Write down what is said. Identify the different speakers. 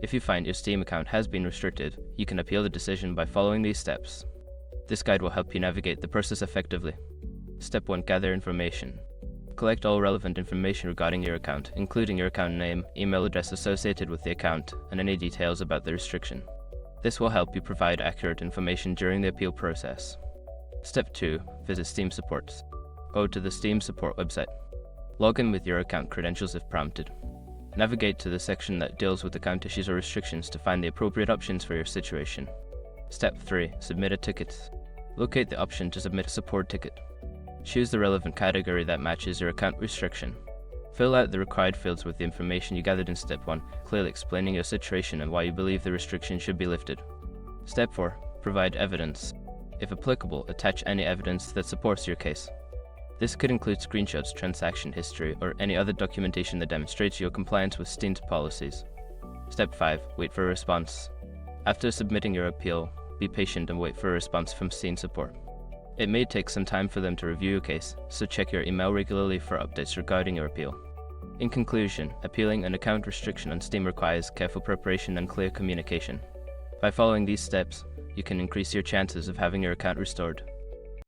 Speaker 1: If you find your Steam account has been restricted, you can appeal the decision by following these steps. This guide will help you navigate the process effectively. Step 1. Gather information. Collect all relevant information regarding your account, including your account name, email address associated with the account, and any details about the restriction. This will help you provide accurate information during the appeal process. Step 2. Visit Steam support. Go to the Steam support website. Log in with your account credentials if prompted. Navigate to the section that deals with account issues or restrictions to find the appropriate options for your situation. Step 3. Submit a ticket. Locate the option to submit a support ticket. Choose the relevant category that matches your account restriction. Fill out the required fields with the information you gathered in Step 1, clearly explaining your situation and why you believe the restriction should be lifted. Step 4. Provide evidence. If applicable, attach any evidence that supports your case. This could include screenshots, transaction history, or any other documentation that demonstrates your compliance with Steam's policies. Step 5. Wait for a response. After submitting your appeal, be patient and wait for a response from Steam support. It may take some time for them to review your case, so check your email regularly for updates regarding your appeal. In conclusion, appealing an account restriction on Steam requires careful preparation and clear communication. By following these steps, you can increase your chances of having your account restored.